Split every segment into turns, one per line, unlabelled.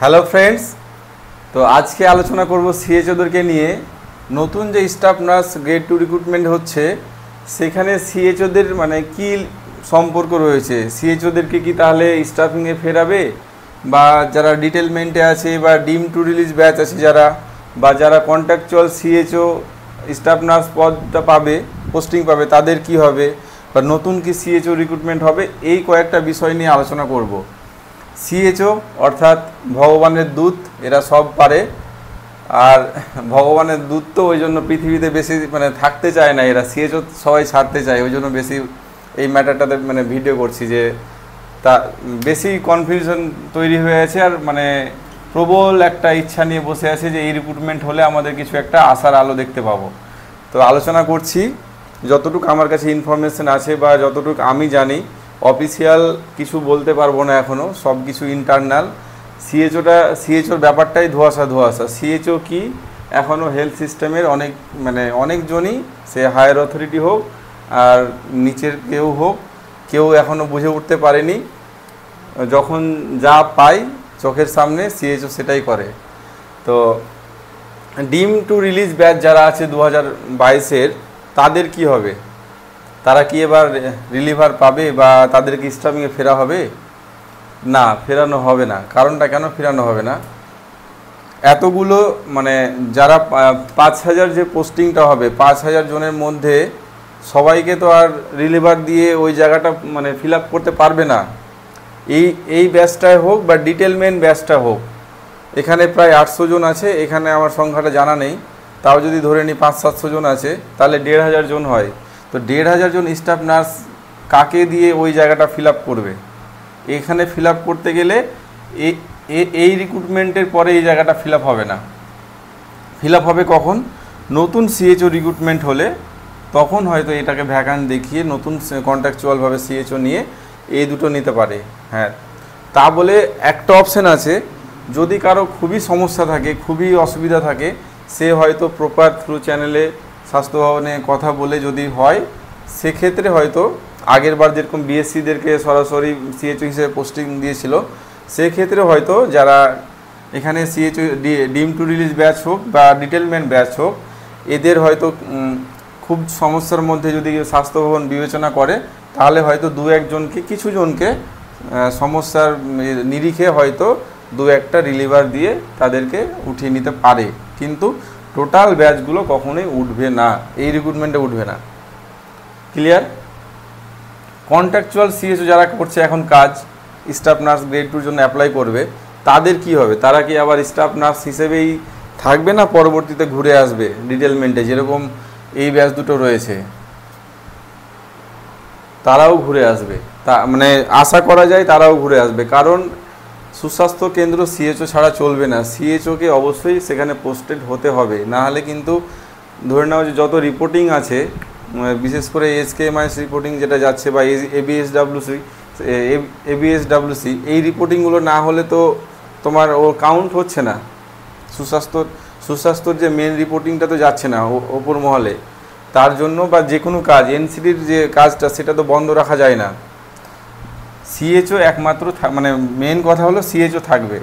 Hello friends, তো আজকে আলোচনা করব সিএচওদেরকে নিয়ে। নতুন যে স্টাফ নার্স গ্রেড 2 রিক্রুটমেন্ট হচ্ছে, সেখানে সিএচওদের মানে কি সম্পর্ক রয়েছে। সিএচওদেরকে কি তাহলে স্টাফিংয়ে ফেরাবে, বা যারা ডিটেলমেন্টে আছে বা ডিম টু রিলিজ ব্যাচ আছে যারা কন্ট্রাকচুয়াল সিএচও স্টাফ নার্স পদটা পাবে, পোস্টিং পাবে, তাদের কি হবে, বা নতুন কি সিএচও রিক্রুটমেন্ট হবে, এই কয়েকটা বিষয় নিয়ে আলোচনা করব। সিএচও অর্থাৎ ভগবানের দূত, এরা সব পারে। আর ভগবানের দূত তো ওই জন্য পৃথিবীতে বেশি মানে থাকতে চায় না, এরা সিএচও সবাই ছাড়তে চায়, ওই জন্য বেশি এই ম্যাটারটাতে মানে ভিডিও করছি। যে তা বেশি কনফিউশন তৈরি হয়ে আছে, আর মানে প্রবল একটা ইচ্ছা নিয়ে বসে আছে যে এই রিক্রুটমেন্ট হলে আমাদের কিছু একটা আশার আলো দেখতে পাবো। তো আলোচনা করছি, যতটুকু আমার কাছে ইনফরমেশন আছে বা যতটুকু আমি জানি। অফিসিয়াল কিছু বলতে পারবো না এখনও, সব কিছু ইন্টারনাল। সিএচওর ব্যাপারটাই ধোঁয়াশা। সিএচও কি এখনও হেলথ সিস্টেমের অনেকজনই, সে হায়ার অথরিটি হোক আর নিচের কেউ এখনও বুঝে উঠতে পারেনি। যখন যা পাই চোখের সামনে সিএচও সেটাই করে। তো ডিম টু রিলিজ ব্যাচ যারা আছে 2022-এর, তাদের কি হবে? তারা কি এবার রিলিভার পাবে বা তাদেরকে স্টাফিংয়ে ফেরা হবে? না, ফেরানো হবে না। কারণটা কেন ফেরানো হবে না? এতগুলো মানে যারা 5000 যে পোস্টিংটা হবে, 5000 জনের মধ্যে সবাইকে তো আর রিলিভার দিয়ে ওই জায়গাটা মানে ফিল আপ করতে পারবে না। এই ব্যাচটাই হোক বা ডিটেলমেন্ট ব্যাচটা হোক, এখানে প্রায় 800 জন আছে। এখানে আমার সংখ্যাটা জানা নেই, তাও যদি ধরে নিই 500-700 জন আছে, তাহলে 1500 জন হয়। তো 1500 জন স্টাফ নার্স কাকে দিয়ে ওই জায়গাটা ফিল আপ করবে? এখানে ফিল আপ করতে গেলে এই রিক্রুটমেন্টের পরে এই জায়গাটা ফিল আপ হবে না। ফিল আপ হবে কখন? নতুন সিএচও রিক্রুটমেন্ট হলে তখন হয়তো এটাকে ভ্যাকান্ট দেখিয়ে নতুন কন্ট্রাকচুয়ালভাবে সিএচও নিয়ে এই দুটো নিতে পারে। হ্যাঁ, তা বলে একটা অপশান আছে, যদি কারো খুবই সমস্যা থাকে, খুবই অসুবিধা থাকে, সে হয়তো প্রপার থ্রু চ্যানেলে স্বাস্থ্য ভবনে কথা বলে যদি হয়, সেক্ষেত্রে হয়তো আগের বার যেরকম বিএসসিদেরকে সরাসরি সিএচও হিসেবে পোস্টিং দিয়েছিল, সেক্ষেত্রে হয়তো যারা এখানে সিএচও ডিম টু রিলিজ ব্যাচ হোক বা ডিটেলমেন্ট ব্যাচ হোক, এদের হয়তো খুব সমস্যার মধ্যে যদি স্বাস্থ্য ভবন বিবেচনা করে, তাহলে হয়তো কিছু জনকে সমস্যার নিরিখে হয়তো 2-1টা রিলিভার দিয়ে তাদেরকে উঠিয়ে নিতে পারে। কিন্তু টোটাল ব্যাচগুলো কখনোই উঠবে না, এই রিক্রুটমেন্টে উঠবে না। ক্লিয়ার? কন্ট্রাকচুয়াল সিএসও যারা করছে এখন কাজ, স্টাফ নার্স গ্রেড 2-র জন্য অ্যাপ্লাই করবে, তাদের কি হবে? তারা কি আবার স্টাফ নার্স হিসেবেই থাকবে, না পরবর্তীতে ঘুরে আসবে ডিটেলমেন্টে, যেরকম এই ব্যাচ দুটো রয়েছে তারাও ঘুরে আসবে? তা মানে আশা করা যায় তারাও ঘুরে আসবে, কারণ সুস্বাস্থ্য কেন্দ্র সিএচও ছাড়া চলবে না। সিএচওকে অবশ্যই সেখানে পোস্টেড হতে হবে, না হলে কিন্তু ধরে নেওয়া যে যত রিপোর্টিং আছে, বিশেষ করে এসকেএমআইএস রিপোর্টিং যেটা যাচ্ছে বা এবিএসডব্লিউসি, এই রিপোর্টিংগুলো না হলে তো তোমার ও কাউন্ট হচ্ছে না। সুস্বাস্থ্যর যে মেন রিপোর্টিংটা তো যাচ্ছে না ওপর মহলে, তার জন্য বা যে কোনো কাজ এনসিডির যে কাজটা, সেটা তো বন্ধ রাখা যায় না। সিএচও একমাত্র মানে মেন কথা হলো সিএচও থাকবে,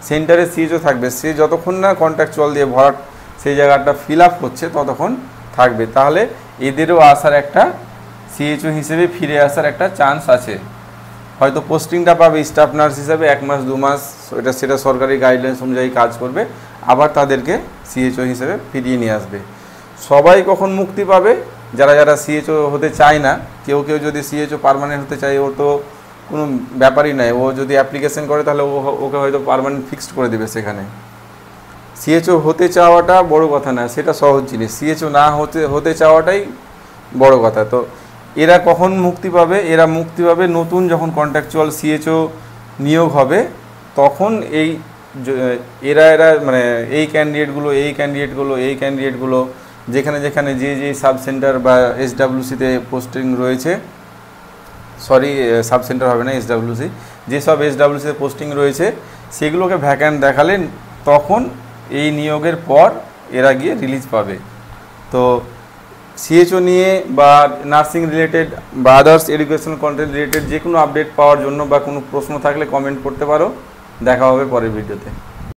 সেন্টারে সিএচও থাকবে। সে যতক্ষণ না কন্ট্রাকচুয়াল দিয়ে ভরাট সেই জায়গাটা ফিল আপ হচ্ছে ততক্ষণ থাকবে। তাহলে এদেরও আসার একটা, সিএচও হিসেবে ফিরে আসার একটা চান্স আছে। হয়তো পোস্টিংটা পাবে স্টাফ নার্স হিসেবে 1 মাস 2 মাস, সেটা সরকারি গাইডলাইন্স অনুযায়ী কাজ করবে, আবার তাদেরকে সিএচও হিসেবে ফিরিয়ে নিয়ে আসবে। সবাই কখন মুক্তি পাবে? যারা সিএচও হতে চায় না। কেউ যদি সিএচও পার্মানেন্ট হতে চায়, ও তো কোনো ব্যাপারই নাই, ও যদি অ্যাপ্লিকেশন করে তাহলে ওকে হয়তো পার্মানেন্ট ফিক্সড করে দেবে সেখানে। সিএচও হতে চাওয়াটা বড় কথা না, সেটা সহজ জিনিস। সিএচও না হতে চাওয়াটাই বড় কথা। তো এরা কখন মুক্তি পাবে? এরা মুক্তি পাবে নতুন যখন কন্ট্রাকচুয়াল সিএচও নিয়োগ হবে, তখন এরা মানে এই ক্যান্ডিডেটগুলো যেখানে যে সাব সেন্টার বা এসডব্লিউসিতে পোস্টিং রয়েছে, সাব সেন্টার হবে না, এসডব্লিউসি, যেসব এসডব্লিউসিতে পোস্টিং রয়েছে সেগুলোকে ভ্যাকান্ট দেখালেন, তখন এই নিয়োগের পর এরা গিয়ে রিলিজ পাবে। তো সিএচও নিয়ে বা নার্সিং রিলেটেড বা আদার্স এডুকেশনাল কন্টেন্ট রিলেটেড যে কোনো আপডেট পাওয়ার জন্য বা কোনো প্রশ্ন থাকলে কমেন্ট করতে পারো। দেখা হবে পরের ভিডিওতে।